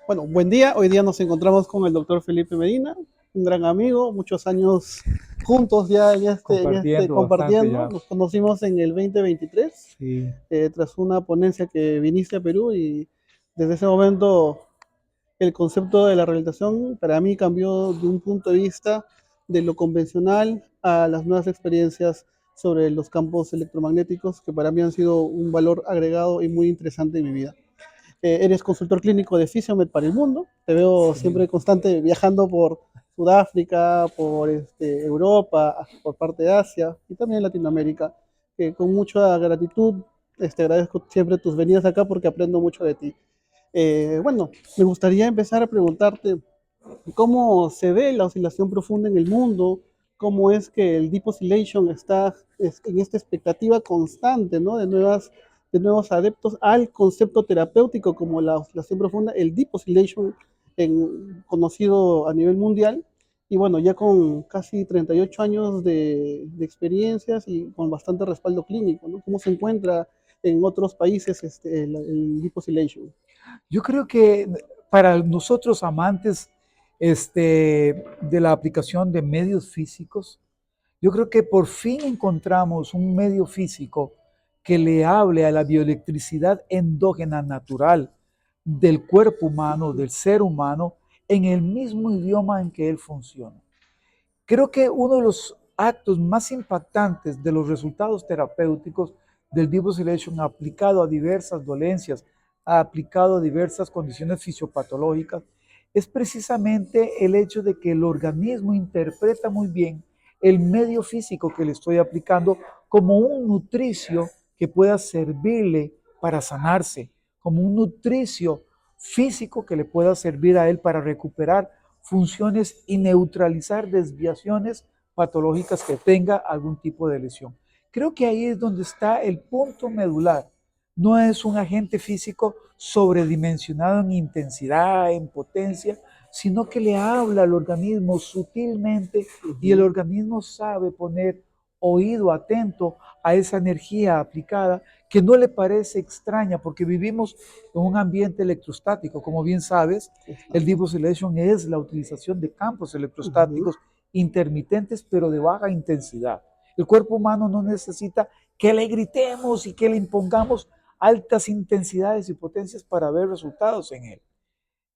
Bueno, buen día. Hoy día nos encontramos con el doctor Felipe Medina, un gran amigo, muchos años juntos ya en este Compartiendo bastante compartiendo. ya. Nos conocimos en el 2023, Sí, tras una ponencia que viniste a Perú y desde ese momento el concepto de la rehabilitación para mí cambió de un punto de vista de lo convencional a las nuevas experiencias sobre los campos electromagnéticos que para mí han sido un valor agregado y muy interesante en mi vida. Eres consultor clínico de Fisiomed para el mundo. Te veo sí. siempre constante viajando por Sudáfrica, por Europa, por parte de Asia y también Latinoamérica. Con mucha gratitud, agradezco siempre tus venidas acá porque aprendo mucho de ti. Bueno, me gustaría empezar a preguntarte cómo se ve la oscilación profunda en el mundo, cómo es que el Deep Oscillation está en esta expectativa constante, ¿no? De nuevos adeptos al concepto terapéutico como la oscilación profunda, el Deep Oscillation conocido a nivel mundial. Y bueno, ya con casi 38 años de experiencias y con bastante respaldo clínico, ¿no? ¿Cómo se encuentra en otros países el Deep Oscillation? Yo creo que para nosotros amantes de la aplicación de medios físicos, yo creo que por fin encontramos un medio físico que le hable a la bioelectricidad endógena natural del cuerpo humano, del ser humano, en el mismo idioma en que él funciona. Creo que uno de los actos más impactantes de los resultados terapéuticos del Deep Oscillation aplicado a diversas dolencias, aplicado a diversas condiciones fisiopatológicas, es precisamente el hecho de que el organismo interpreta muy bien el medio físico que le estoy aplicando como un nutricio que pueda servirle para sanarse, como un nutricio físico que le pueda servir a él para recuperar funciones y neutralizar desviaciones patológicas que tenga algún tipo de lesión. Creo que ahí es donde está el punto medular. No es un agente físico sobredimensionado en intensidad, en potencia, sino que le habla al organismo sutilmente y el Ujú. organismo sabe poner oído atento a esa energía aplicada que no le parece extraña porque vivimos en un ambiente electrostático. Como bien sabes, el Deep Exacto. Oscillation es la utilización de campos Ujú. electrostáticos intermitentes pero de baja intensidad. El cuerpo humano no necesita que le gritemos y que le impongamos altas intensidades y potencias para ver resultados en él.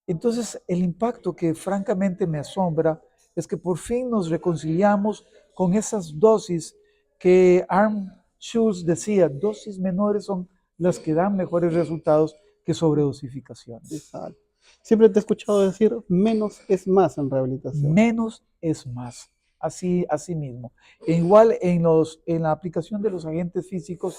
Entonces, el impacto que francamente me asombra es que por fin nos reconciliamos con esas dosis que Arm Schulz decía, dosis menores son las que dan mejores resultados que sobredosificaciones. Exacto. Siempre te he escuchado decir menos es más en rehabilitación. Menos es más, así mismo. E igual en la aplicación de los agentes físicos,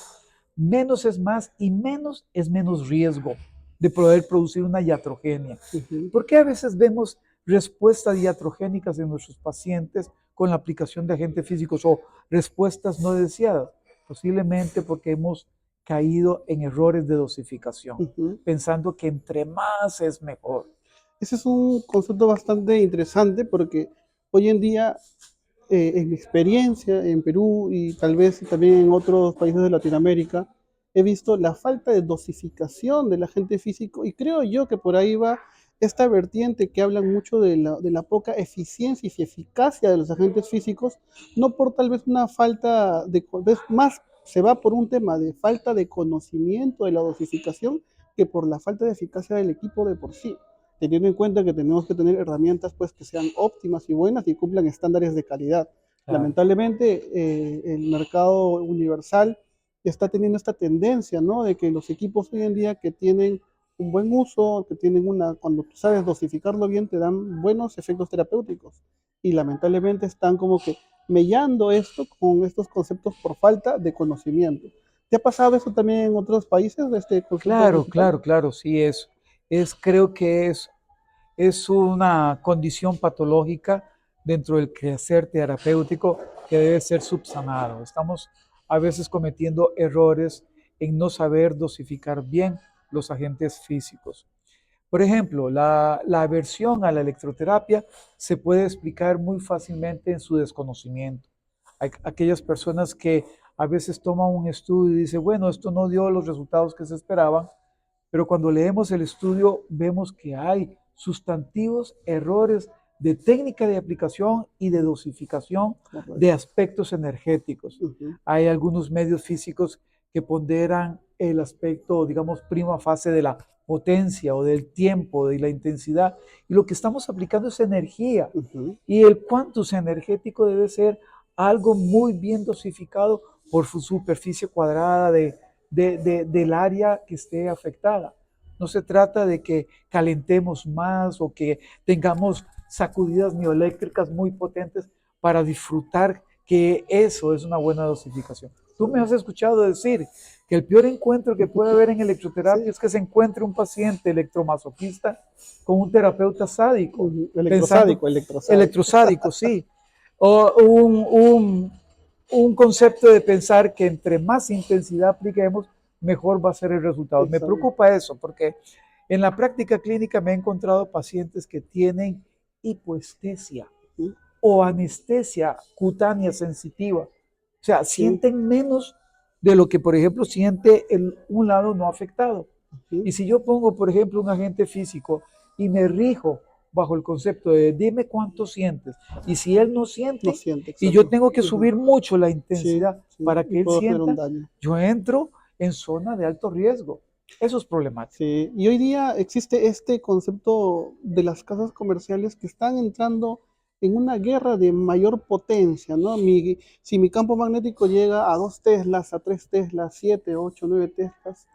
menos es más y menos es menos riesgo de poder producir una iatrogenia. Ujú. ¿Por qué a veces vemos respuestas iatrogénicas en nuestros pacientes con la aplicación de agentes físicos o respuestas no deseadas? Posiblemente porque hemos caído en errores de dosificación, Ujú. pensando que entre más es mejor. Ese es un concepto bastante interesante porque hoy en día, en mi experiencia en Perú y tal vez también en otros países de Latinoamérica, he visto la falta de dosificación del agente físico y creo yo que por ahí va esta vertiente que hablan mucho de la poca eficiencia y eficacia de los agentes físicos, no por tal vez una falta de, vez más se va por un tema de falta de conocimiento de la dosificación que por la falta de eficacia del equipo de por sí, teniendo en cuenta que tenemos que tener herramientas pues que sean óptimas y buenas y cumplan estándares de calidad. Claro. Lamentablemente, el mercado universal está teniendo esta tendencia, ¿no? De que los equipos hoy en día que tienen un buen uso, que tienen una, cuando tú sabes dosificarlo bien, te dan buenos efectos terapéuticos. Y lamentablemente están como que mellando esto con estos conceptos por falta de conocimiento. ¿Te ha pasado eso también en otros países de este concepto Claro, principal? claro, claro, sí creo que es una condición patológica dentro del quehacer terapéutico que debe ser subsanado. Estamos a veces cometiendo errores en no saber dosificar bien los agentes físicos. Por ejemplo, la aversión a la electroterapia se puede explicar muy fácilmente en su desconocimiento. Hay aquellas personas que a veces toman un estudio y dicen, bueno, esto no dio los resultados que se esperaban, pero cuando leemos el estudio vemos que hay sustantivos errores de técnica de aplicación y de dosificación Correcto. de aspectos energéticos. Ujú. Hay algunos medios físicos que ponderan el aspecto, digamos, prima fase de la potencia o del tiempo, de la intensidad, y lo que estamos aplicando es energía. Ujú. Y el cuantus energético debe ser algo muy bien dosificado por su superficie cuadrada del área que esté afectada. No se trata de que calentemos más o que tengamos sacudidas mioeléctricas muy potentes para disfrutar que eso es una buena dosificación. Tú me has escuchado decir que el peor encuentro que puede haber en electroterapia Sí. es que se encuentre un paciente electromasoquista con un terapeuta sádico, pensando, Electrosádico. electrosádico, sí, o un concepto de pensar que entre más intensidad apliquemos, mejor va a ser el resultado. Me Exacto. preocupa eso porque en la práctica clínica me he encontrado pacientes que tienen hipoestesia Ujú. o anestesia cutánea sensitiva. O sea, Sí. sienten menos de lo que, por ejemplo, siente un lado no afectado. Ujú. Y si yo pongo, por ejemplo, un agente físico y me rijo bajo el concepto de dime cuánto sientes, y si él no No siente, siente, y yo exacto. tengo que Ujú. subir mucho la Sí, intensidad sí, para y que él puedo generar un sienta, daño. yo entro en zona de alto riesgo. Eso es problemático. Sí, y hoy día existe este concepto de las casas comerciales que están entrando en una guerra de mayor potencia, ¿no? Si mi campo magnético llega a 2 teslas, a 3 teslas, 7, 8, 9 teslas,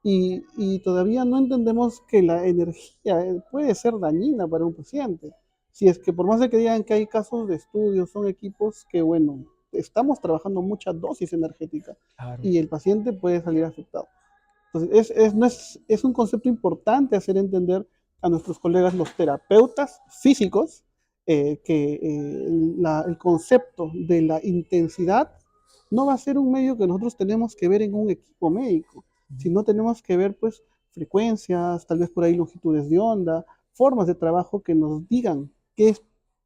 y todavía no entendemos que la energía puede ser dañina para un paciente. Si es que por más de que digan que hay casos de estudio, son equipos que, bueno, estamos trabajando mucha dosis energética Claro. y el paciente puede salir afectado. Entonces, es un concepto importante hacer entender a nuestros colegas, los terapeutas físicos, que el concepto de la intensidad no va a ser un medio que nosotros tenemos que ver en un equipo médico, sino tenemos que ver pues frecuencias, tal vez por ahí longitudes de onda, formas de trabajo que nos digan qué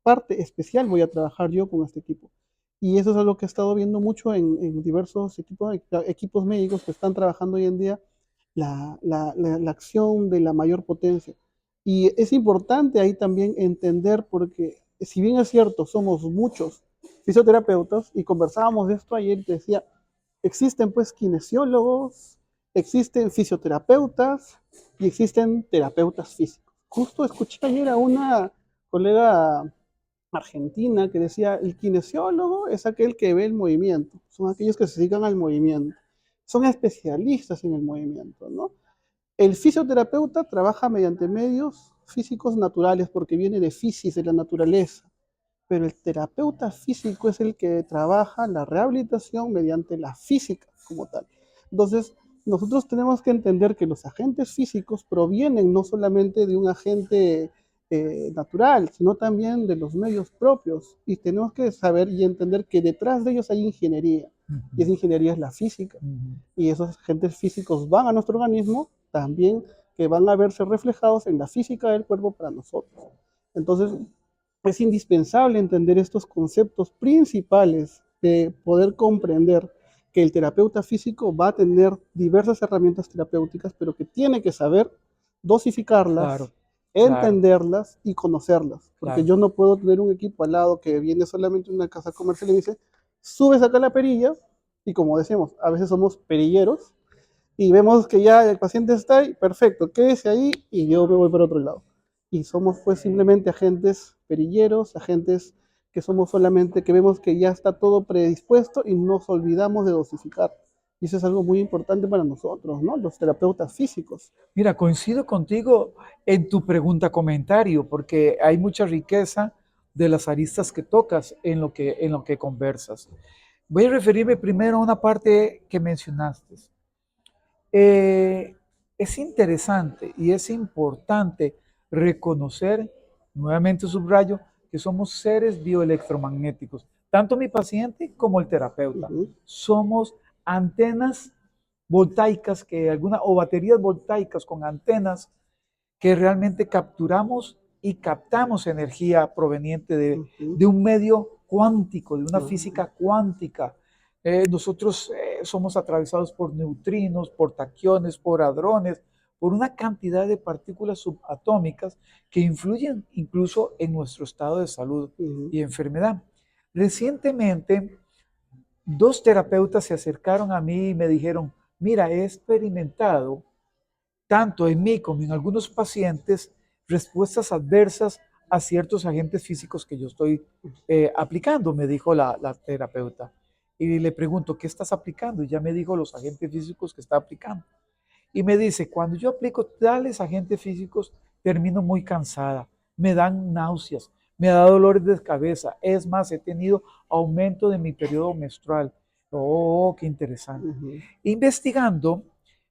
parte especial voy a trabajar yo con este equipo. Y eso es algo que he estado viendo mucho en diversos equipos médicos que están trabajando hoy en día la acción de la mayor potencia. Y es importante ahí también entender, porque si bien es cierto, somos muchos fisioterapeutas, y conversábamos de esto ayer, te decía, existen pues kinesiólogos, existen fisioterapeutas y existen terapeutas físicos. Justo escuché ayer a una colega argentina que decía, el kinesiólogo es aquel que ve el movimiento, son aquellos que se dedican al movimiento, son especialistas en el movimiento, ¿no? El fisioterapeuta trabaja mediante medios físicos naturales porque viene de fisis, de la naturaleza, pero el terapeuta físico es el que trabaja la rehabilitación mediante la física como tal. Entonces, nosotros tenemos que entender que los agentes físicos provienen no solamente de un agente natural, sino también de los medios propios. Y tenemos que saber y entender que detrás de ellos hay ingeniería. Y esa ingeniería es la física. Y esos agentes físicos van a nuestro organismo también, que van a verse reflejados en la física del cuerpo para nosotros. Entonces, es indispensable entender estos conceptos principales de poder comprender que el terapeuta físico va a tener diversas herramientas terapéuticas, pero que tiene que saber dosificarlas, Claro, claro, entenderlas y conocerlas. Porque claro. yo no puedo tener un equipo al lado que viene solamente de una casa comercial y me dice, subes acá la perilla, y como decimos, a veces somos perilleros, y vemos que ya el paciente está ahí, perfecto, quédese ahí y yo me voy por otro lado. Y somos pues simplemente agentes perilleros, agentes que somos solamente, que vemos que ya está todo predispuesto y nos olvidamos de dosificar. Y eso es algo muy importante para nosotros, ¿no? Los terapeutas físicos. Mira, coincido contigo en tu pregunta-comentario, porque hay mucha riqueza de las aristas que tocas en lo que conversas. Voy a referirme primero a una parte que mencionaste. Eh, es interesante y es importante reconocer, nuevamente subrayo, que somos seres bioelectromagnéticos, tanto mi paciente como el terapeuta. Ujú. Somos antenas voltaicas o baterías voltaicas con antenas que realmente capturamos y captamos energía proveniente Ujú. de un medio cuántico, de una Ujú. física cuántica. Nosotros somos atravesados por neutrinos, por taquiones, por hadrones, por una cantidad de partículas subatómicas que influyen incluso en nuestro estado de salud y enfermedad. Recientemente, dos terapeutas se acercaron a mí y me dijeron, mira, he experimentado tanto en mí como en algunos pacientes respuestas adversas a ciertos agentes físicos que yo estoy aplicando, me dijo la terapeuta. Y le pregunto, ¿qué estás aplicando? Y ya me dijo los agentes físicos que está aplicando. Y me dice, cuando yo aplico tales agentes físicos, termino muy cansada, me dan náuseas, me da dolores de cabeza, es más, he tenido aumento de mi periodo menstrual. Oh, qué interesante. Investigando,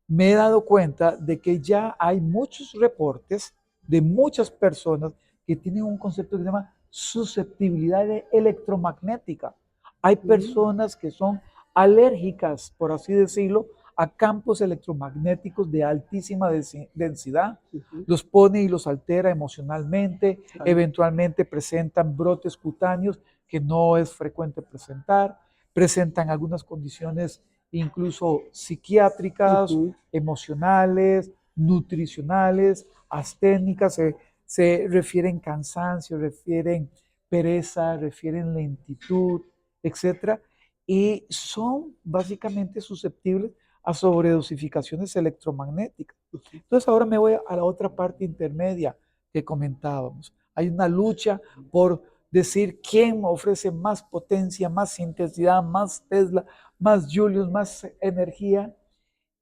me he dado cuenta de que ya hay muchos reportes de muchas personas que tienen un concepto que se llama susceptibilidad electromagnética. Hay personas que son alérgicas, por así decirlo, a campos electromagnéticos de altísima densidad, los pone y los altera emocionalmente, eventualmente presentan brotes cutáneos que no es frecuente presentar, presentan algunas condiciones incluso psiquiátricas, emocionales, nutricionales, asténicas, se refieren cansancio, refieren pereza, refieren lentitud, etcétera, y son básicamente susceptibles a sobredosificaciones electromagnéticas. Entonces ahora me voy a la otra parte intermedia que comentábamos. Hay una lucha por decir quién ofrece más potencia, más intensidad, más Tesla, más Julius, más energía.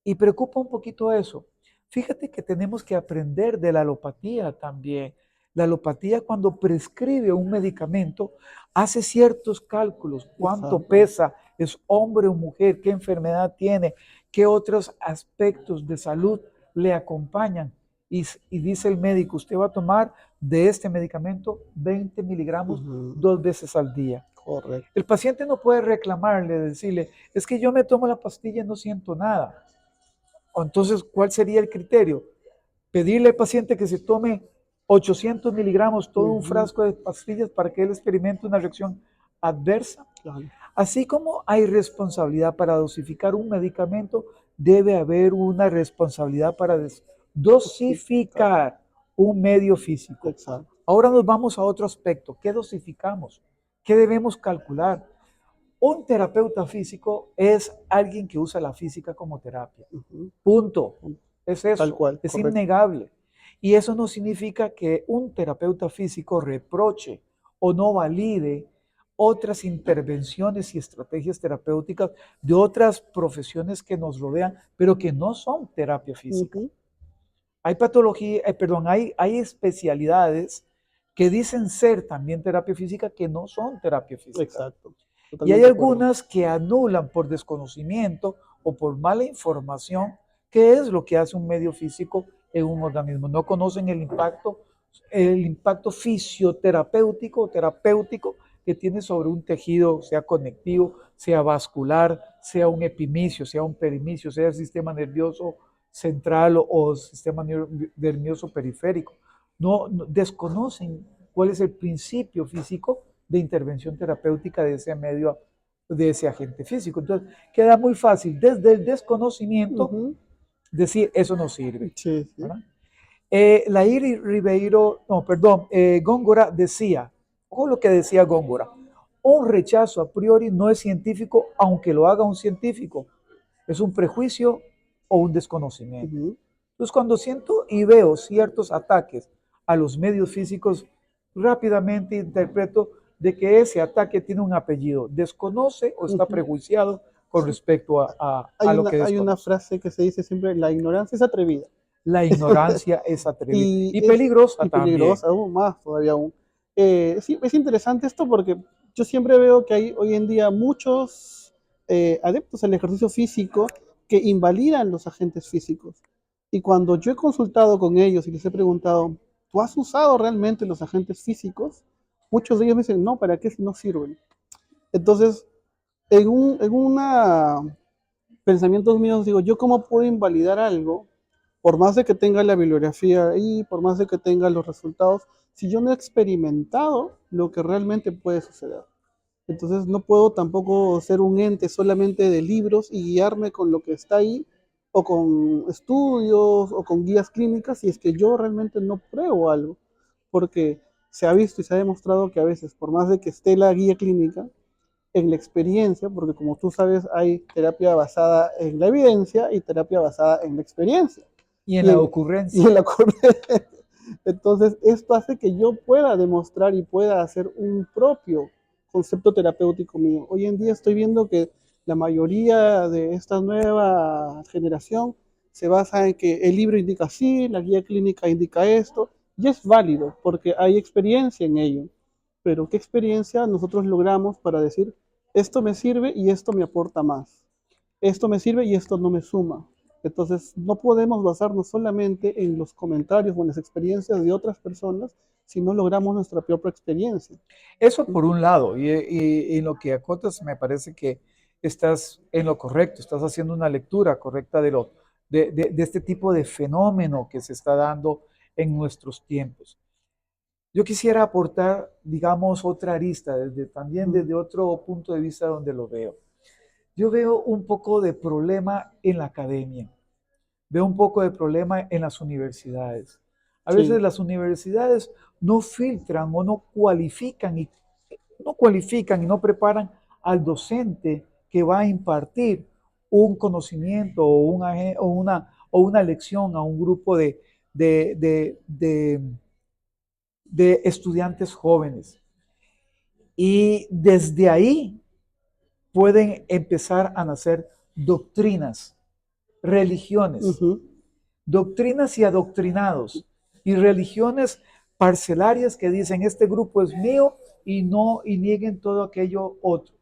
Y preocupa un poquito eso. Fíjate que tenemos que aprender de la alopatía también. La alopatía cuando prescribe un medicamento hace ciertos cálculos, cuánto pesa, es hombre o mujer, qué enfermedad tiene, qué otros aspectos de salud le acompañan. Y dice el médico, usted va a tomar de este medicamento 20 miligramos 2 veces al día. Correcto. El paciente no puede reclamarle, decirle, es que yo me tomo la pastilla y no siento nada. Entonces, ¿cuál sería el criterio? Pedirle al paciente que se tome 800 miligramos, todo un frasco de pastillas para que él experimente una reacción adversa. Claro. Así como hay responsabilidad para dosificar un medicamento, debe haber una responsabilidad para dosificar un medio físico. Exacto. Ahora nos vamos a otro aspecto. ¿Qué dosificamos? ¿Qué debemos calcular? Un terapeuta físico es alguien que usa la física como terapia. Punto. Es eso. Tal cual, es correcto. innegable. Y eso no significa que un terapeuta físico reproche o no valide otras intervenciones y estrategias terapéuticas de otras profesiones que nos rodean, pero que no son terapia física. Hay patología, hay especialidades que dicen ser también terapia física que no son terapia física. Exacto. Y hay algunas que anulan por desconocimiento o por mala información qué es lo que hace un medio físico en un organismo. No conocen el impacto fisioterapéutico o terapéutico que tiene sobre un tejido, sea conectivo, sea vascular, sea un epimicio, sea un perimicio, sea el sistema nervioso central o sistema nervioso periférico. No desconocen cuál es el principio físico de intervención terapéutica de ese medio, de ese agente físico. Entonces, queda muy fácil desde el desconocimiento decir eso no sirve. Sí, sí. Lair Ribeiro, Góngora decía, ojo lo que decía Góngora, un rechazo a priori no es científico aunque lo haga un científico, es un prejuicio o un desconocimiento. Entonces, cuando siento y veo ciertos ataques a los medios físicos, rápidamente interpreto de que ese ataque tiene un apellido, desconoce o está prejuiciado con respecto a lo que desconoce. Hay una frase que se dice siempre, la ignorancia es atrevida. La ignorancia es atrevida y es, peligrosa y también. Peligrosa, aún más todavía aún. Sí, es interesante esto porque yo siempre veo que hay hoy en día muchos adeptos al ejercicio físico que invalidan los agentes físicos. Y cuando yo he consultado con ellos y les he preguntado, ¿tú has usado realmente los agentes físicos? Muchos de ellos me dicen, no, ¿para qué si no sirven? Entonces, en una pensamientos míos digo, ¿yo cómo puedo invalidar algo? Por más de que tenga la bibliografía ahí, por más de que tenga los resultados, si yo no he experimentado lo que realmente puede suceder. Entonces no puedo tampoco ser un ente solamente de libros y guiarme con lo que está ahí o con estudios o con guías clínicas si es que yo realmente no pruebo algo, porque se ha visto y se ha demostrado que a veces, por más de que esté la guía clínica, en la experiencia, porque como tú sabes, hay terapia basada en la evidencia y terapia basada en la experiencia Y en y la en, y ocurrencia. en la correcta. Entonces, esto hace que yo pueda demostrar y pueda hacer un propio concepto terapéutico mío. Hoy en día estoy viendo que la mayoría de esta nueva generación se basa en que el libro indica así, la guía clínica indica esto, y es válido porque hay experiencia en ello. Pero ¿qué experiencia nosotros logramos para decir, esto me sirve y esto me aporta más? Esto me sirve y esto no me suma. Entonces, no podemos basarnos solamente en los comentarios o en las experiencias de otras personas si no logramos nuestra propia experiencia. Eso por un lado, y en lo que acotas me parece que estás en lo correcto, estás haciendo una lectura correcta de este tipo de fenómeno que se está dando en nuestros tiempos. Yo quisiera aportar, digamos, otra arista, también Mm, desde otro punto de vista donde lo veo. Yo veo un poco de problema en la academia, veo un poco de problema en las universidades. A veces sí, las universidades no filtran o no cualifican y no preparan al docente que va a impartir un conocimiento o una lección a un grupo de, de, de, de estudiantes jóvenes. Y desde ahí pueden empezar a nacer doctrinas, religiones, ujú, doctrinas y adoctrinados, y religiones parcelarias que dicen este grupo es mío y no y nieguen todo aquello otro.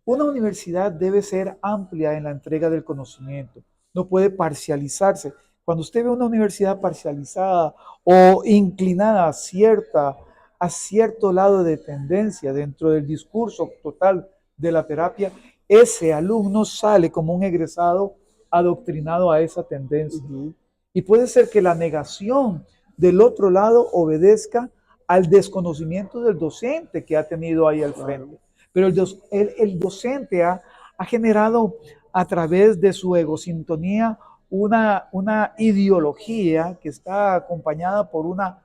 Una universidad debe ser amplia en la entrega del conocimiento, no puede parcializarse. Cuando usted ve una universidad parcializada o inclinada a cierto lado de tendencia dentro del discurso total de la terapia, ese alumno sale como un egresado adoctrinado a esa tendencia. ujú, Y puede ser que la negación del otro lado obedezca al desconocimiento del docente que ha tenido ahí al claro, frente. Pero el docente ha generado a través de su egosintonía una ideología que está acompañada por una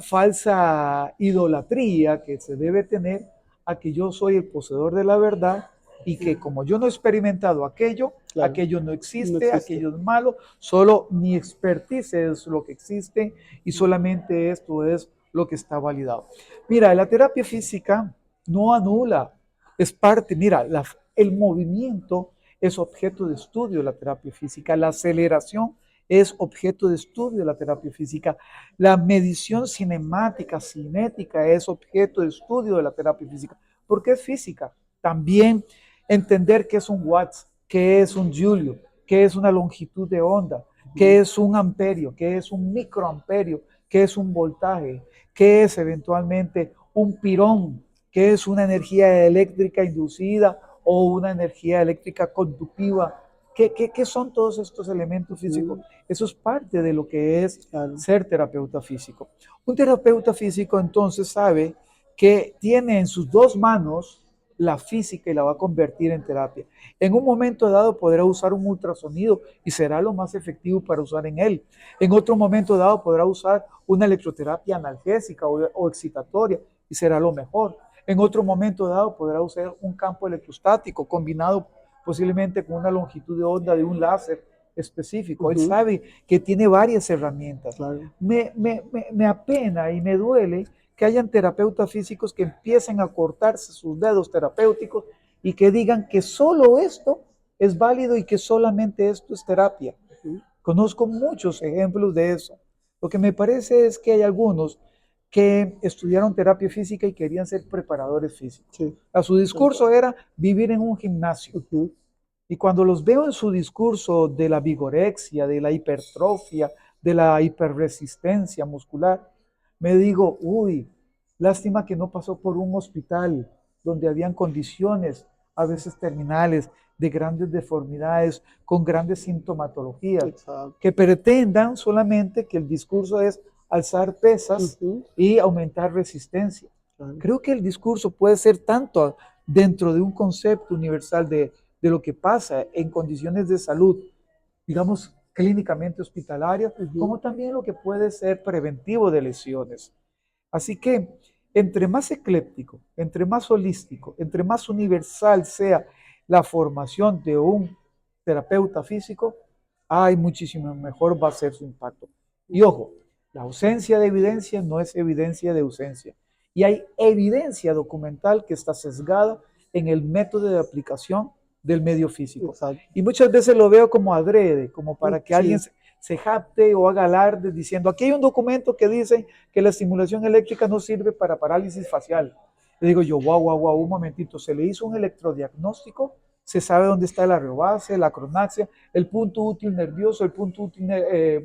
falsa idolatría que se debe tener a que yo soy el poseedor de la verdad y que mm, como yo no he experimentado aquello, claro, aquello no no existe, existe. aquello es malo, solo mi expertise es lo que existe y solamente esto es lo que está validado. Mira, la terapia física no anula, es parte, mira, el movimiento es objeto de estudio de la terapia física, la aceleración es objeto de estudio de la terapia física, la medición cinemática, cinética es objeto de estudio de la terapia física, porque es física. También entender qué es un watts, qué es un julio, qué es una longitud de onda, qué Ujú, es un amperio, qué es un microamperio, qué es un voltaje, qué es eventualmente un pirón, qué es una energía eléctrica inducida o una energía eléctrica conductiva. ¿Qué son todos estos elementos físicos? ujú, Eso es parte de lo que es claro, ser terapeuta físico. Un terapeuta físico entonces sabe que tiene en sus dos manos la física y la va a convertir en terapia. En un momento dado podrá usar un ultrasonido y será lo más efectivo para usar en él. En otro momento dado podrá usar una electroterapia analgésica o excitatoria y será lo mejor. En otro momento dado podrá usar un campo electrostático combinado posiblemente con una longitud de onda de un láser específico. Él ujú, sabe que tiene varias herramientas. claro, Me apena y me duele que hayan terapeutas físicos que empiecen a cortarse sus dedos terapéuticos y que digan que solo esto es válido y que solamente esto es terapia. ujú, Conozco muchos ejemplos de eso. Lo que me parece es que hay algunos que estudiaron terapia física y querían ser preparadores físicos. sí, A su tal cual. discurso era vivir en un gimnasio. Ujú, Y cuando los veo en su discurso de la vigorexia, de la hipertrofia, de la hiperresistencia muscular, me digo, uy, lástima que no pasó por un hospital donde habían condiciones, a veces terminales, de grandes deformidades, con grandes sintomatologías, exacto. que pretendan solamente que el discurso es alzar pesas Ujú, y aumentar resistencia. claro, Creo que el discurso puede ser tanto dentro de un concepto universal de lo que pasa en condiciones de salud digamos, clínicamente hospitalaria, como también lo que puede ser preventivo de lesiones. Así que entre más ecléptico, entre más holístico, entre más universal sea la formación de un terapeuta físico, ay, muchísimo mejor va a ser su impacto. Y ojo, la ausencia de evidencia no es evidencia de ausencia. Y hay evidencia documental que está sesgada en el método de aplicación del medio físico. Exacto. Y muchas veces lo veo como adrede, como para que alguien Sí. se jacte o haga alarde diciendo, aquí hay un documento que dice que la estimulación eléctrica no sirve para parálisis facial. Le digo yo, wow, un momentito, se le hizo un electrodiagnóstico, se sabe dónde está la aerobase, la cronaxia, el punto útil nervioso, el punto útil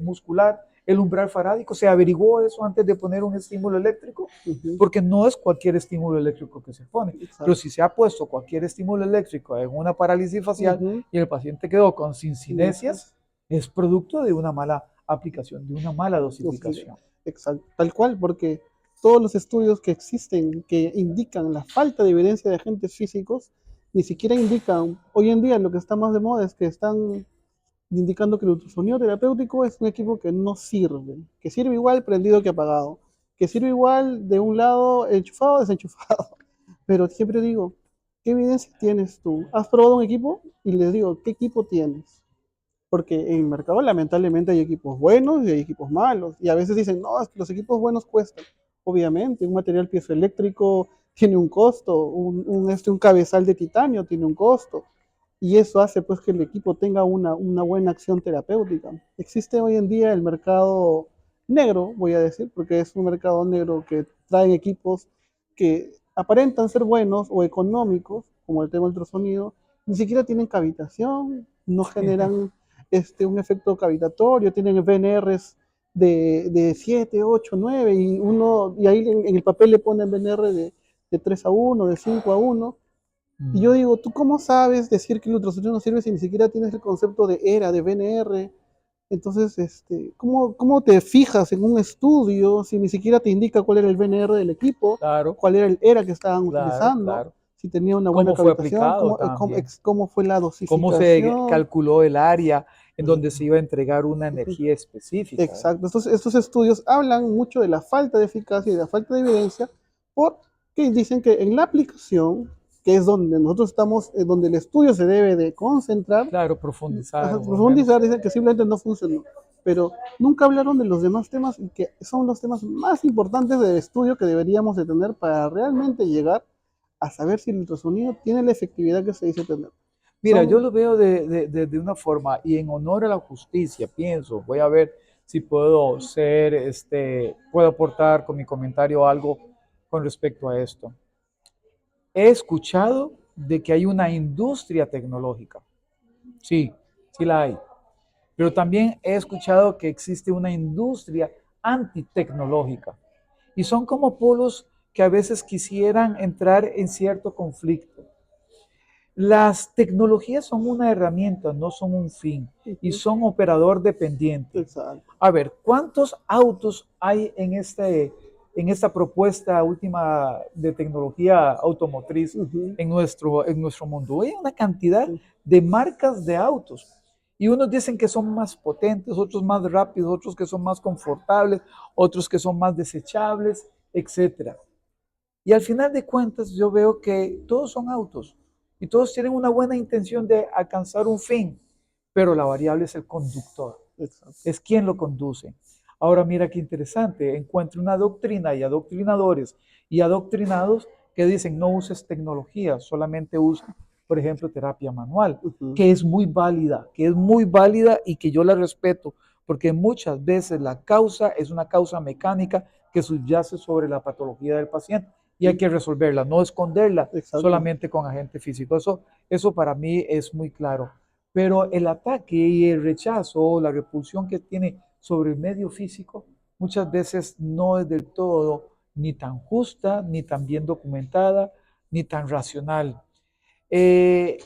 muscular, el umbral farádico, se averiguó eso antes de poner un estímulo eléctrico, porque no es cualquier estímulo eléctrico que se pone, pero si se ha puesto cualquier estímulo eléctrico en una parálisis facial y el paciente quedó con sincinesias, es producto de una mala aplicación, de una mala dosificación. Exacto, tal cual, porque todos los estudios que existen que indican la falta de evidencia de agentes físicos, ni siquiera indican, hoy en día lo que está más de moda es que están indicando que el ultrasonido terapéutico es un equipo que no sirve, que sirve igual prendido que apagado, que sirve igual de un lado enchufado o desenchufado. Pero siempre digo, ¿qué evidencia tienes tú? ¿Has probado un equipo? Y les digo, ¿qué equipo tienes? Porque en el mercado lamentablemente hay equipos buenos y hay equipos malos. Y a veces dicen, no, es que los equipos buenos cuestan. Obviamente, un material piezoeléctrico tiene un costo, un cabezal de titanio tiene un costo. Y eso hace pues que el equipo tenga una buena acción terapéutica. Existe hoy en día el mercado negro, voy a decir, porque es un mercado negro que traen equipos que aparentan ser buenos o económicos, como el tema del ultrasonido, ni siquiera tienen cavitación, no generan un efecto cavitatorio, tienen VNRs de 7, 8, 9, y ahí en el papel le ponen VNR de 3 a 1, de 5 a 1. Y yo digo, ¿tú cómo sabes decir que el ultrasonido no sirve si ni siquiera tienes el concepto de ERA, de VNR? Entonces, ¿cómo te fijas en un estudio si ni siquiera te indica cuál era el VNR del equipo, Claro, cuál era el ERA que estaban claro, utilizando, claro. si tenía una buena ¿Cómo fue cavitación, aplicado también? cómo fue la ¿Cómo se dosificación? calculó el área en donde se iba a entregar una energía específica? Exacto, estos estudios hablan mucho de la falta de eficacia y de la falta de evidencia porque dicen que en la aplicación, que es donde nosotros estamos, donde el estudio se debe de concentrar, Claro, profundizar o al menos. profundizar, dicen que simplemente no funcionó. Pero nunca hablaron de los demás temas y que son los temas más importantes del estudio que deberíamos de tener para realmente llegar a saber si el ultrasonido tiene la efectividad que se dice tener. Mira, yo Son, lo veo de una forma y en honor a la justicia, pienso, voy a ver si puedo ser, puedo aportar con mi comentario algo con respecto a esto. He escuchado de que hay una industria tecnológica. Sí, sí la hay. Pero también he escuchado que existe una industria antitecnológica. Y son como polos que a veces quisieran entrar en cierto conflicto. Las tecnologías son una herramienta, no son un fin, y son operador dependiente. exacto. A ver, ¿cuántos autos hay en esta propuesta última de tecnología automotriz en nuestro mundo? Hay una cantidad de marcas de autos. Y unos dicen que son más potentes, otros más rápidos, otros que son más confortables, otros que son más desechables, etcétera. Y al final de cuentas yo veo que todos son autos y todos tienen una buena intención de alcanzar un fin, pero la variable es el conductor, Exacto. es quien lo conduce. Ahora mira qué interesante, encuentro una doctrina y adoctrinadores y adoctrinados que dicen no uses tecnología, solamente usa, por ejemplo, terapia manual, que es muy válida y que yo la respeto, porque muchas veces la causa es una causa mecánica que subyace sobre la patología del paciente y hay que resolverla, no esconderla Exacto. solamente con agente físico. Eso para mí es muy claro. Pero el ataque y el rechazo o la repulsión que tiene sobre el medio físico muchas veces no es del todo ni tan justa, ni tan bien documentada, ni tan racional. Eh,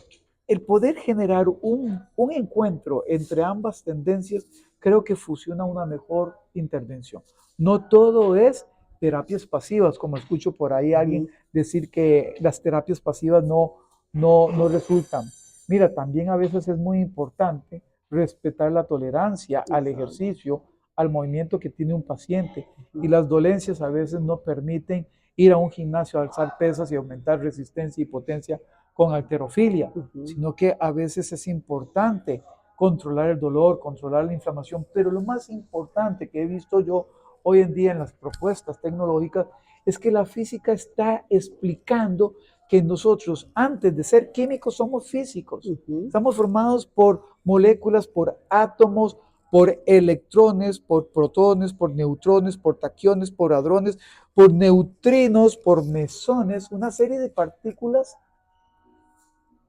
el poder generar un encuentro entre ambas tendencias creo que fusiona una mejor intervención. No todo es terapias pasivas, como escucho por ahí alguien decir que las terapias pasivas no resultan. Mira, también a veces es muy importante respetar la tolerancia al Exacto. ejercicio, al movimiento que tiene un paciente. Y Ujú, las dolencias a veces no permiten ir a un gimnasio a alzar pesas y aumentar resistencia y potencia con halterofilia, ujú, sino que a veces es importante controlar el dolor, controlar la inflamación, pero lo más importante que he visto yo hoy en día en las propuestas tecnológicas es que la física está explicando que nosotros, antes de ser químicos, somos físicos. ujú. Estamos formados por moléculas, por átomos, por electrones, por protones, por neutrones, por taquiones, por hadrones, por neutrinos, por mesones, una serie de partículas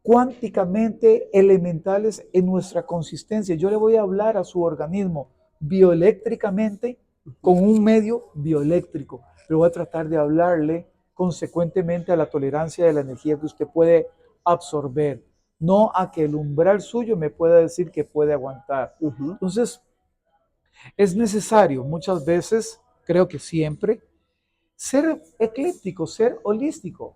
cuánticamente elementales en nuestra consistencia. Yo le voy a hablar a su organismo bioeléctricamente con un medio bioeléctrico, pero voy a tratar de hablarle consecuentemente a la tolerancia de la energía que usted puede absorber, no a que el umbral suyo me pueda decir que puede aguantar. Ujú, Entonces, es necesario muchas veces, creo que siempre, ser eclíptico, ser holístico.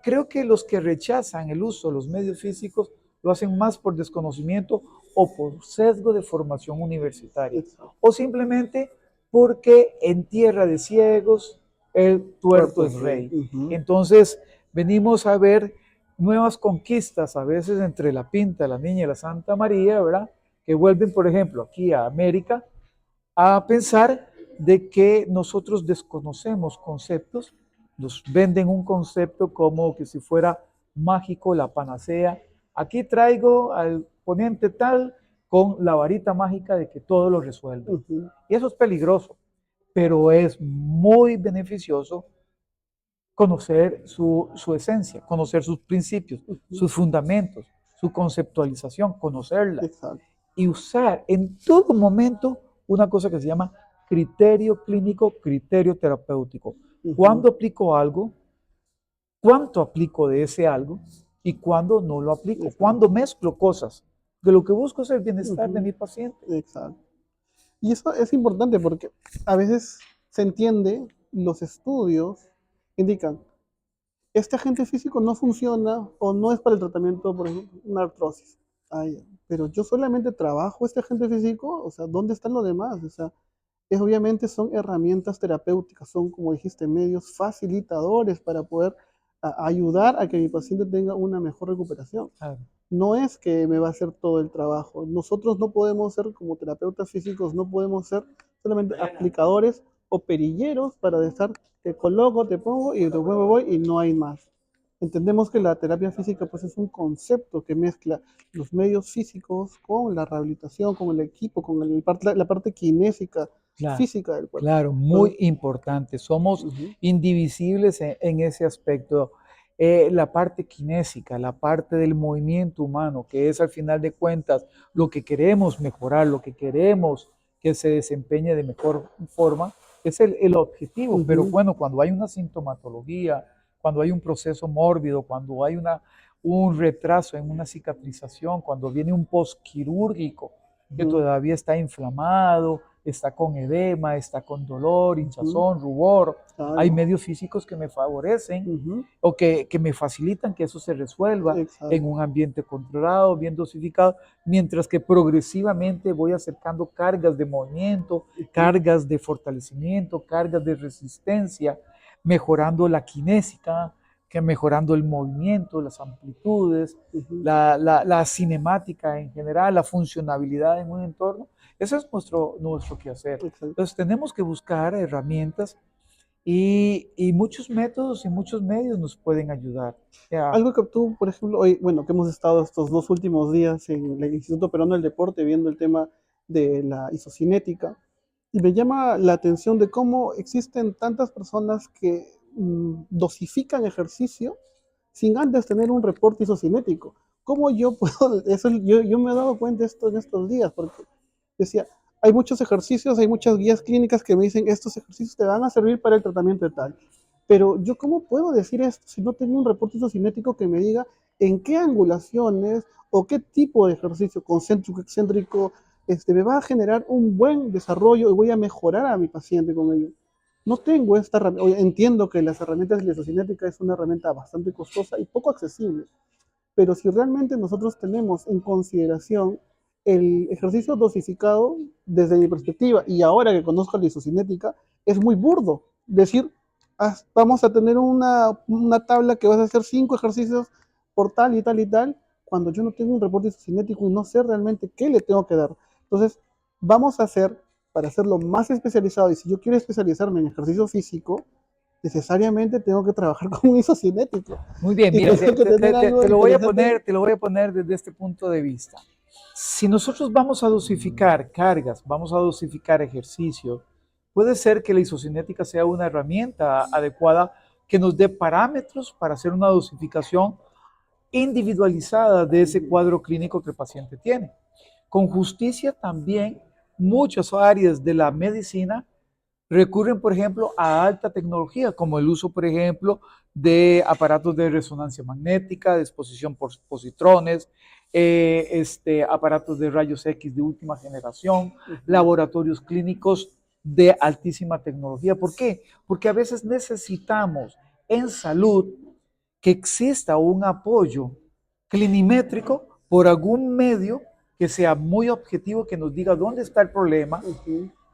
Creo que los que rechazan el uso de los medios físicos lo hacen más por desconocimiento o por sesgo de formación universitaria, exacto. o simplemente porque en tierra de ciegos el tuerto Puerto es Rey. rey. Ujú, Entonces venimos a ver nuevas conquistas, a veces entre la Pinta, la Niña y la Santa María, ¿verdad? Que vuelven, por ejemplo, aquí a América a pensar de que nosotros desconocemos conceptos, nos venden un concepto como que si fuera mágico, la panacea. Aquí traigo al ponente tal con la varita mágica de que todo lo resuelve. ujú, Y eso es peligroso, pero es muy beneficioso conocer su esencia, conocer sus principios, ujú. sus fundamentos, su conceptualización, conocerla Exacto. y usar en todo momento una cosa que se llama criterio clínico, criterio terapéutico. Ujú, ¿Cuándo aplico algo? ¿Cuánto aplico de ese algo? ¿Y cuándo no lo aplico? exacto. ¿Cuándo mezclo cosas? De lo que busco es el bienestar de Ujú, mi paciente. exacto. Y eso es importante porque a veces se entiende, los estudios indican, este agente físico no funciona o no es para el tratamiento, por ejemplo, una artrosis. Ah, ya. Pero yo solamente trabajo este agente físico, o sea, ¿dónde están los demás? O sea, obviamente son herramientas terapéuticas, son, como dijiste, medios facilitadores para poder ayudar a que mi paciente tenga una mejor recuperación. Ah, No es que me va a hacer todo el trabajo. Nosotros no podemos ser, como terapeutas físicos, no podemos ser solamente aplicadores o perilleros para estar, te coloco, te pongo y después me voy y no hay más. Entendemos que la terapia física pues es un concepto que mezcla los medios físicos con la rehabilitación, con el equipo, con la parte kinésica, claro, física del cuerpo. claro, muy Entonces, importante. Somos ujú, indivisibles en ese aspecto. La parte kinésica, la parte del movimiento humano, que es al final de cuentas lo que queremos mejorar, lo que queremos que se desempeñe de mejor forma, es el objetivo. Pero ujú, bueno, cuando hay una sintomatología, cuando hay un proceso mórbido, cuando hay un retraso en una cicatrización, cuando viene un postquirúrgico que ujú, todavía está inflamado, está con edema, está con dolor, ujú, hinchazón, rubor. Hay claro, medios físicos que me favorecen ujú, o que me facilitan que eso se resuelva en exacto, un ambiente controlado, bien dosificado, mientras que progresivamente voy acercando cargas de movimiento, ujú, cargas de fortalecimiento, cargas de resistencia, mejorando la kinésica, que mejorando el movimiento, las amplitudes, ujú, la cinemática en general, la funcionabilidad en un entorno. Ese es nuestro quehacer. exacto. Entonces tenemos que buscar herramientas y muchos métodos y muchos medios nos pueden ayudar. Ya, Algo que tú, por ejemplo, hoy, bueno, que hemos estado estos 2 últimos días en el Instituto Peruano del Deporte viendo el tema de la isocinética, y me llama la atención de cómo existen tantas personas que dosifican ejercicio sin antes tener un reporte isocinético. ¿Cómo yo puedo, eso, yo me he dado cuenta de esto en estos días, porque decía, hay muchos ejercicios, hay muchas guías clínicas que me dicen, estos ejercicios te van a servir para el tratamiento de tal. Pero yo, ¿cómo puedo decir esto si no tengo un reporte isocinético que me diga en qué angulaciones o qué tipo de ejercicio concéntrico, excéntrico, me va a generar un buen desarrollo y voy a mejorar a mi paciente con ello? No tengo esta herramienta. Entiendo que las herramientas de la isocinética es una herramienta bastante costosa y poco accesible, pero si realmente nosotros tenemos en consideración el ejercicio dosificado, desde mi perspectiva, y ahora que conozco la isocinética, es muy burdo. Decir, vamos a tener una tabla que vas a hacer 5 ejercicios por tal y tal y tal, cuando yo no tengo un reporte isocinético y no sé realmente qué le tengo que dar. Entonces, vamos a hacer, para hacerlo más especializado, y si yo quiero especializarme en ejercicio físico, necesariamente tengo que trabajar con un isocinético. Muy bien, Y mira, tengo que tener algo interesante. te lo voy a poner desde este punto de vista. Si nosotros vamos a dosificar cargas, vamos a dosificar ejercicio, puede ser que la isocinética sea una herramienta adecuada que nos dé parámetros para hacer una dosificación individualizada de ese cuadro clínico que el paciente tiene. Con justicia también, muchas áreas de la medicina recurren, por ejemplo, a alta tecnología, como el uso, por ejemplo, de aparatos de resonancia magnética, de exposición por positrones, aparatos de rayos X de última generación, laboratorios clínicos de altísima tecnología. ¿Por qué? Porque a veces necesitamos en salud que exista un apoyo clinimétrico por algún medio que sea muy objetivo, que nos diga dónde está el problema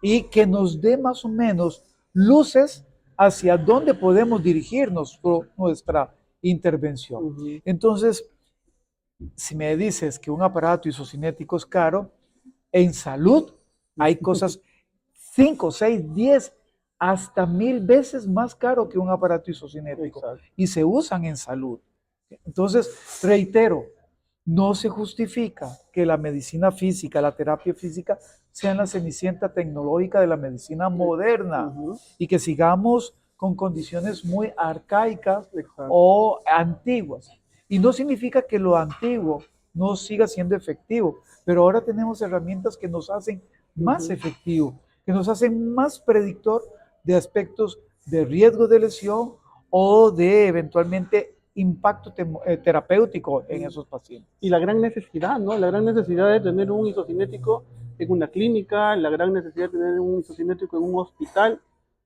y que nos dé más o menos luces hacia dónde podemos dirigirnos por nuestra intervención. Entonces, si me dices que un aparato isocinético es caro, en salud hay cosas 5, 6, 10, hasta 1000 veces más caro que un aparato isocinético. Exacto. Y se usan en salud. Entonces, reitero, no se justifica que la medicina física, la terapia física, sea la cenicienta tecnológica de la medicina moderna y que sigamos con condiciones muy arcaicas o antiguas. Y no significa que lo antiguo no siga siendo efectivo, pero ahora tenemos herramientas que nos hacen más efectivo, que nos hacen más predictor de aspectos de riesgo de lesión o de eventualmente impacto terapéutico en esos pacientes. Y la gran necesidad, ¿no? La gran necesidad de tener un isocinético en una clínica, la gran necesidad de tener un isocinético en un hospital.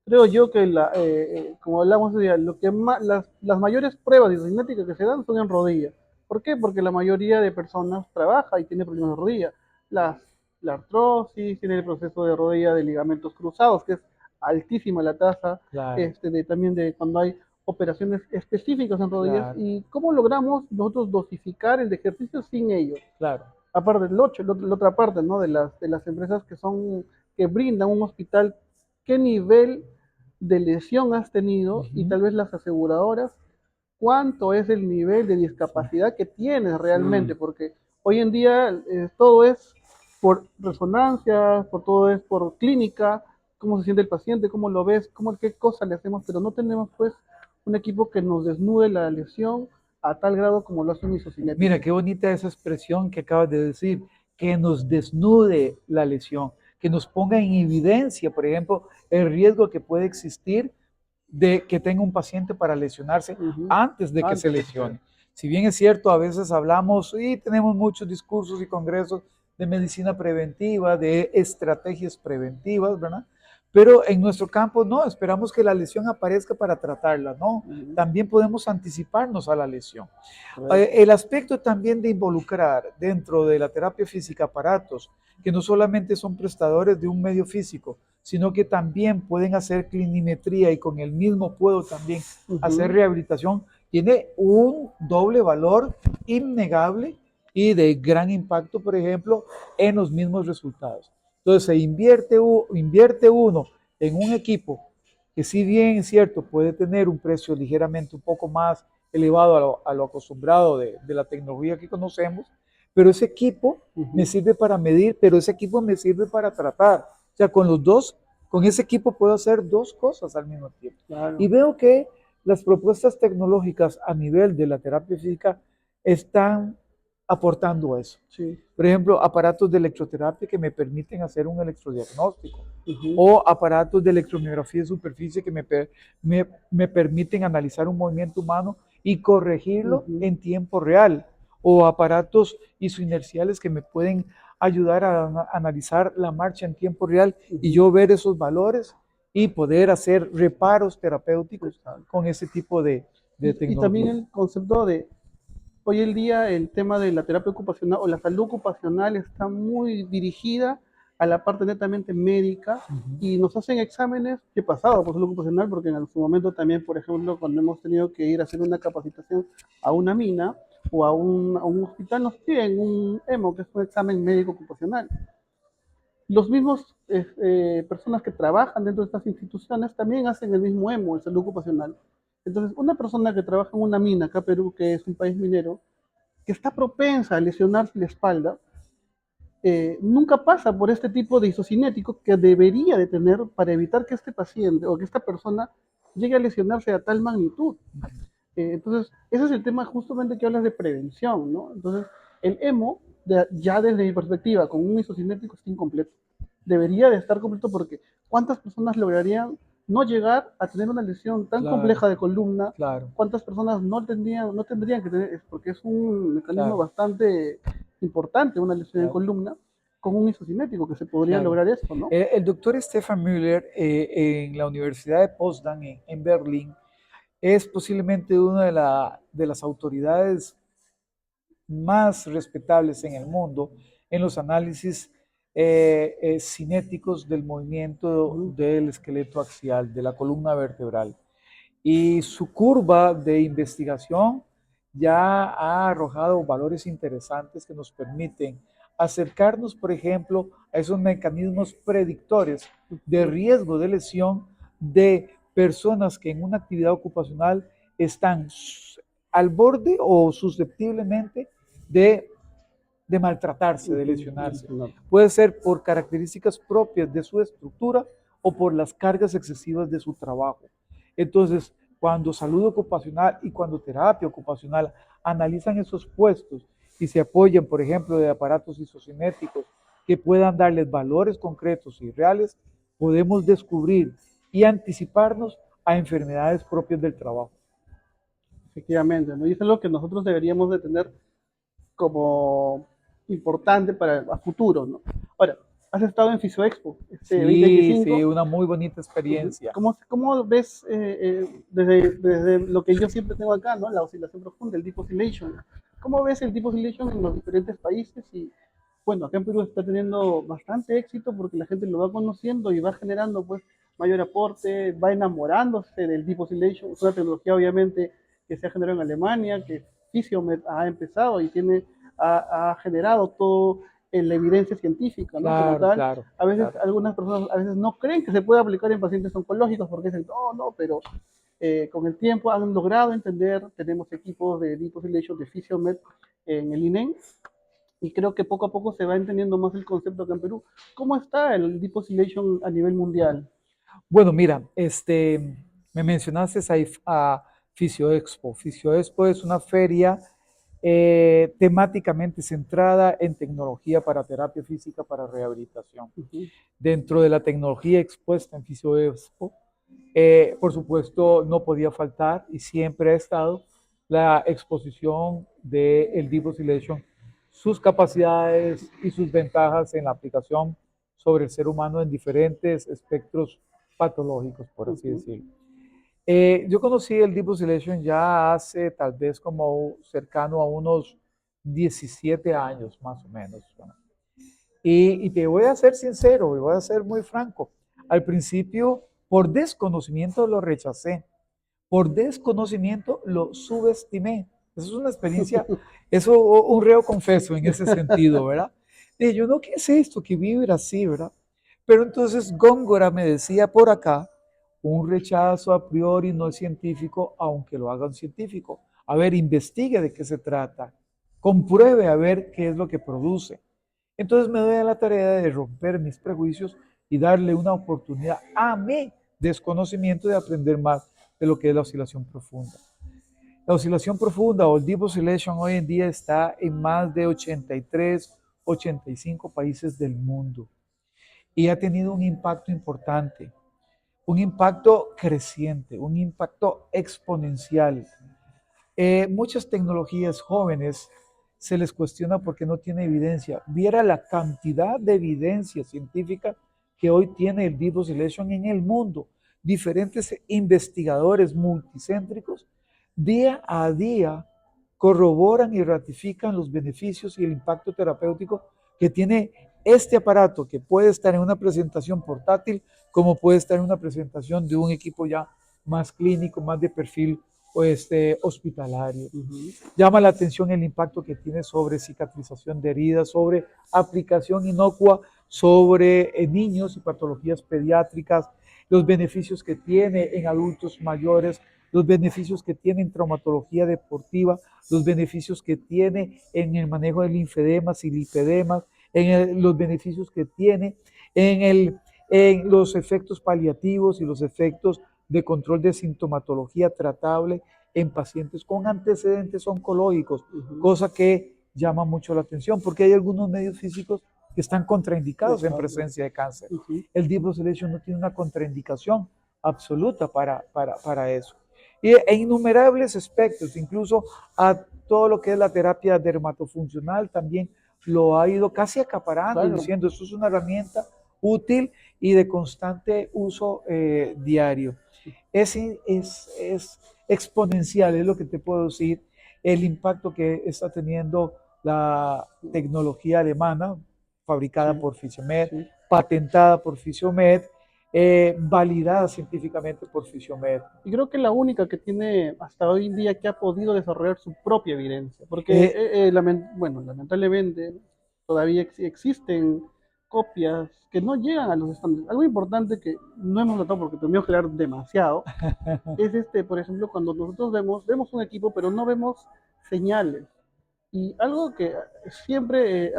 Creo yo que, como hablamos hoy día, las mayores pruebas de isocinética que se dan son en rodilla. ¿Por qué? Porque la mayoría de personas trabaja y tiene problemas de rodilla. La artrosis, tiene el proceso de rodilla de ligamentos cruzados, que es altísima la tasa, Claro. también de cuando hay operaciones específicas en rodillas. Claro. Y cómo logramos nosotros dosificar el ejercicio sin ellos. Claro. Aparte, la otra parte, ¿no? De las empresas que brindan un hospital, ¿qué nivel de lesión has tenido? Y tal vez las aseguradoras, ¿cuánto es el nivel de discapacidad que tienes realmente? Porque hoy en día todo es por resonancia, todo es por clínica, cómo se siente el paciente, cómo lo ves, qué cosa le hacemos, pero no tenemos pues un equipo que nos desnude la lesión a tal grado como lo hace un isocinético. Mira, qué bonita esa expresión que acabas de decir, que nos desnude la lesión, que nos ponga en evidencia, por ejemplo, el riesgo que puede existir de que tenga un paciente para lesionarse antes de que se lesione. Si bien es cierto, a veces hablamos y tenemos muchos discursos y congresos de medicina preventiva, de estrategias preventivas, ¿verdad? Pero en nuestro campo no, esperamos que la lesión aparezca para tratarla, ¿no? También podemos anticiparnos a la lesión. El aspecto también de involucrar dentro de la terapia física aparatos que no solamente son prestadores de un medio físico, sino que también pueden hacer clinimetría y con el mismo puedo también hacer rehabilitación, tiene un doble valor innegable y de gran impacto, por ejemplo, en los mismos resultados. Entonces se invierte uno en un equipo que, si bien es cierto, puede tener un precio ligeramente un poco más elevado a lo acostumbrado de la tecnología que conocemos, pero ese equipo me sirve para medir, pero ese equipo me sirve para tratar. O sea, con ese equipo puedo hacer dos cosas al mismo tiempo. Claro. Y veo que las propuestas tecnológicas a nivel de la terapia física están aportando eso. Sí. Por ejemplo, aparatos de electroterapia que me permiten hacer un electrodiagnóstico, o aparatos de electromiografía de superficie que me permiten analizar un movimiento humano y corregirlo en tiempo real, o aparatos isoinerciales que me pueden ayudar a analizar la marcha en tiempo real y yo ver esos valores y poder hacer reparos terapéuticos con ese tipo de tecnología. Y también el concepto de Hoy en día el tema de la terapia ocupacional o la salud ocupacional está muy dirigida a la parte netamente médica Ujú. y nos hacen exámenes. Yo he pasado por salud ocupacional porque en su momento también, por ejemplo, cuando hemos tenido que ir a hacer una capacitación a una mina o a un hospital, nos piden un EMO, que es un examen médico ocupacional. Los mismos personas que trabajan dentro de estas instituciones también hacen el mismo EMO, el salud ocupacional. Entonces, una persona que trabaja en una mina, acá Perú, que es un país minero, que está propensa a lesionarse la espalda, nunca pasa por este tipo de isocinético que debería de tener para evitar que este paciente o que esta persona llegue a lesionarse a tal magnitud. Entonces, ese es el tema justamente que hablas de prevención, ¿no? Entonces, el EMO, ya desde mi perspectiva, con un isocinético está incompleto. Debería de estar completo porque ¿cuántas personas lograrían no llegar a tener una lesión tan Claro, compleja de columna? claro, ¿Cuántas personas no tendrían que tener, porque es un mecanismo claro, bastante importante, una lesión en claro, columna, con un isocinético que se podría claro. lograr esto, ¿no? El doctor Stefan Müller en la Universidad de Potsdam, en Berlín, es posiblemente una de las autoridades más respetables en el mundo en los análisis cinéticos del movimiento Ujú. del esqueleto axial, de la columna vertebral. Y su curva de investigación ya ha arrojado valores interesantes que nos permiten acercarnos, por ejemplo, a esos mecanismos predictores de riesgo de lesión de personas que en una actividad ocupacional están al borde o susceptiblemente de, de maltratarse, de Ujú, de lesionarse. lesionarse. Puede ser por características propias de su estructura o por las cargas excesivas de su trabajo. Entonces, cuando salud ocupacional y cuando terapia ocupacional analizan esos puestos y se apoyan, por ejemplo, de aparatos isocinéticos que puedan darles valores concretos y reales, podemos descubrir y anticiparnos a enfermedades propias del trabajo. Efectivamente, ¿no? Y eso es lo que nosotros deberíamos de tener como importante para a futuro, ¿no? Ahora, has estado en FisioExpo este Sí, sí, 2025. una muy bonita experiencia. ¿Cómo ves desde lo que yo siempre tengo acá, ¿no? La oscilación profunda, el Deep Oscillation? ¿Cómo ves el Deep Oscillation en los diferentes países? Y bueno, acá en Perú está teniendo bastante éxito porque la gente lo va conociendo y va generando pues mayor aporte, va enamorándose del Deep Oscillation. Es una tecnología obviamente que se ha generado en Alemania, que Physiomed ha empezado y ha generado todo en la evidencia científica, ¿no? Como Claro, tal, claro, a veces claro. algunas personas a veces no creen que se puede aplicar en pacientes oncológicos porque dicen, no, no, pero con el tiempo han logrado entender, tenemos equipos de Deep Oscillation de Physiomed en el INEM y creo que poco a poco se va entendiendo más el concepto acá en Perú. ¿Cómo está el Deep Oscillation a nivel mundial? Bueno, mira, me mencionaste a FisioExpo. FisioExpo es una feria temáticamente centrada en tecnología para terapia física para rehabilitación. Uh -huh. Dentro de la tecnología expuesta en FisioExpo, por supuesto, no podía faltar y siempre ha estado la exposición del Deep Oscillation, sus capacidades y sus ventajas en la aplicación sobre el ser humano en diferentes espectros patológicos, por Uh así -huh. decirlo. Yo conocí el Deep Oscillation ya hace tal vez como cercano a unos 17 años más o menos. Bueno. Y te voy a ser sincero y voy a ser muy franco. Al principio, por desconocimiento lo rechacé, por desconocimiento lo subestimé. Eso es una experiencia, eso un reo confeso en ese sentido, ¿verdad? Dije, yo no, ¿qué es esto que vibra así, verdad? Pero entonces Góngora me decía por acá, un rechazo a priori no es científico, aunque lo haga un científico. A ver, investigue de qué se trata, compruebe a ver qué es lo que produce. Entonces me doy a la tarea de romper mis prejuicios y darle una oportunidad a mi desconocimiento de aprender más de lo que es la oscilación profunda. La oscilación profunda o el Deep Oscillation hoy en día está en más de 83, 85 países del mundo y ha tenido un impacto importante, un impacto creciente, un impacto exponencial. Muchas tecnologías jóvenes se les cuestiona porque no tiene evidencia. Viera la cantidad de evidencia científica que hoy tiene el Deep Oscillation en el mundo. Diferentes investigadores multicéntricos día a día corroboran y ratifican los beneficios y el impacto terapéutico que tiene este aparato, que puede estar en una presentación portátil, como puede estar en una presentación de un equipo ya más clínico, más de perfil hospitalario. Llama la atención el impacto que tiene sobre cicatrización de heridas, sobre aplicación inocua, sobre niños y patologías pediátricas, los beneficios que tiene en adultos mayores, los beneficios que tiene en traumatología deportiva, los beneficios que tiene en el manejo de linfedemas y lipedemas, los beneficios que tiene en los efectos paliativos y los efectos de control de sintomatología tratable en pacientes con antecedentes oncológicos, cosa que llama mucho la atención porque hay algunos medios físicos que están contraindicados en presencia de cáncer. El Deep Oscillation no tiene una contraindicación absoluta para eso. Y en innumerables aspectos, incluso a todo lo que es la terapia dermatofuncional, también lo ha ido casi acaparando, diciendo esto es una herramienta útil y de constante uso diario. Es exponencial, es lo que te puedo decir, el impacto que está teniendo la tecnología alemana, fabricada por Fysiomed, patentada por Fysiomed, validada científicamente por Fysiomed. Y creo que la única que tiene hasta hoy en día que ha podido desarrollar su propia evidencia, porque lamentablemente todavía existen copias que no llegan a los estándares. Algo importante que no hemos tratado porque tendríamos que hablar demasiado, es por ejemplo, cuando nosotros vemos un equipo, pero no vemos señales. Y algo que siempre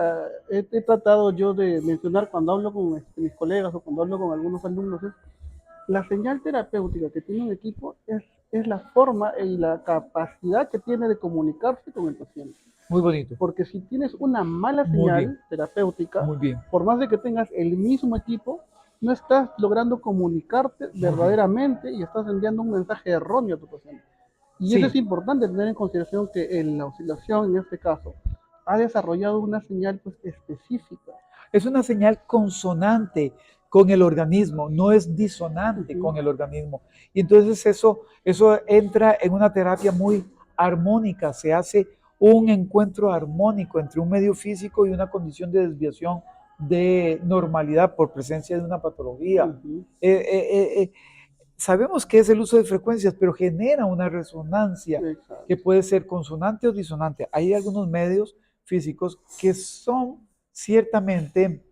he tratado yo de mencionar cuando hablo con mis colegas o cuando hablo con algunos alumnos es la señal terapéutica que tiene un equipo es la forma y la capacidad que tiene de comunicarse con el paciente. Muy bonito. Porque si tienes una mala señal terapéutica, por más de que tengas el mismo equipo, no estás logrando comunicarte verdaderamente y estás enviando un mensaje erróneo a tu paciente. Y eso es importante tener en consideración que en la oscilación, en este caso, ha desarrollado una señal pues, específica. Es una señal consonante con el organismo, no es disonante con el organismo. Y entonces eso entra en una terapia muy armónica, se hace un encuentro armónico entre un medio físico y una condición de desviación de normalidad por presencia de una patología. Sabemos que es el uso de frecuencias, pero genera una resonancia que puede ser consonante o disonante. Hay algunos medios físicos que son ciertamente,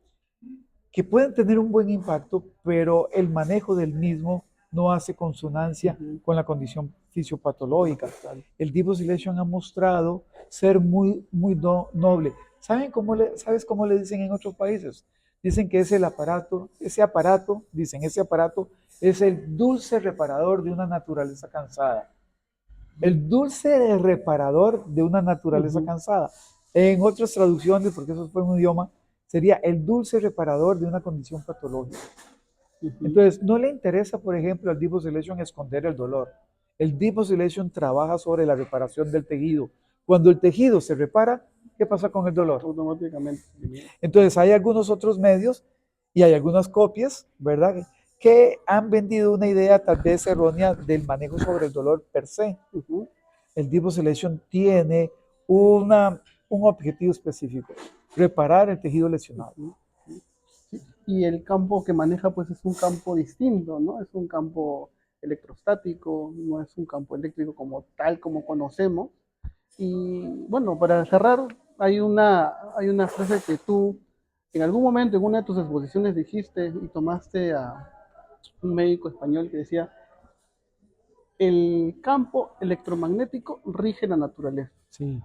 que pueden tener un buen impacto, pero el manejo del mismo no hace consonancia con la condición fisiopatológica. El Deep Oscillation ha mostrado ser muy noble. ¿Sabes cómo le dicen en otros países? Dicen que es ese aparato es el dulce reparador de una naturaleza cansada. El dulce reparador de una naturaleza cansada. En otras traducciones, porque eso fue un idioma, sería el dulce reparador de una condición patológica. Entonces, no le interesa, por ejemplo, al Deep Oscillation esconder el dolor. El Deep Oscillation trabaja sobre la reparación del tejido. Cuando el tejido se repara, ¿qué pasa con el dolor? Automáticamente. Entonces, hay algunos otros medios y hay algunas copias, ¿verdad?, que han vendido una idea tal vez errónea del manejo sobre el dolor per se. El Deep Oscillation tiene un objetivo específico, reparar el tejido lesionado. Y el campo que maneja pues es un campo distinto, ¿no? Es un campo electrostático, no es un campo eléctrico como tal como conocemos. Y bueno, para cerrar, hay una frase que tú en algún momento en una de tus exposiciones dijiste y tomaste a un médico español que decía, el campo electromagnético rige la naturaleza. Sí.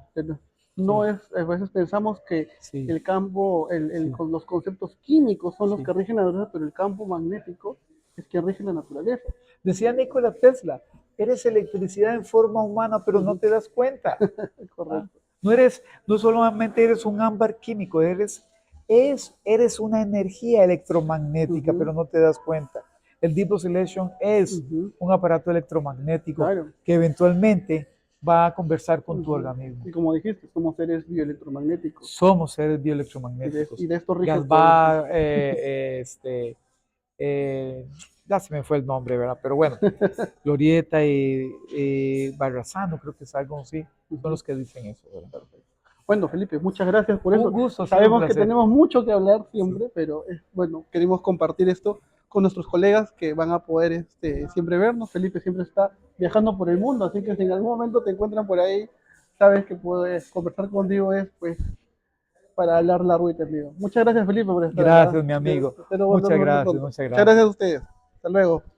No es, a veces pensamos que el campo, con los conceptos químicos son los que rigen la naturaleza, pero el campo magnético es que rige la naturaleza. Decía Nikola Tesla, eres electricidad en forma humana, pero no te das cuenta. Correcto. No solamente eres un ámbar químico, eres una energía electromagnética, pero no te das cuenta. El Deep Oscillation es un aparato electromagnético que eventualmente va a conversar con tu organismo. Y como dijiste, somos seres bioelectromagnéticos. Somos seres bioelectromagnéticos. Y de esto rige Gasbar, ya se me fue el nombre, ¿verdad? Pero bueno, Glorieta y Barrazano, creo que es algo así, son los que dicen eso, ¿verdad? Bueno, Felipe, muchas gracias por Un eso. gusto, ha sido un Sabemos que placer. tenemos mucho que hablar Sí. siempre, pero bueno, queremos compartir esto con nuestros colegas que van a poder siempre vernos. Felipe siempre está viajando por el mundo, así que si en algún momento te encuentran por ahí, sabes que puedes conversar contigo es pues para hablar largo y tendido. Muchas gracias, Felipe, por estar acá. Gracias, mi amigo. Espero volvernos Muchas a ver gracias, pronto. muchas Muchas gracias gracias. a ustedes. Hasta luego.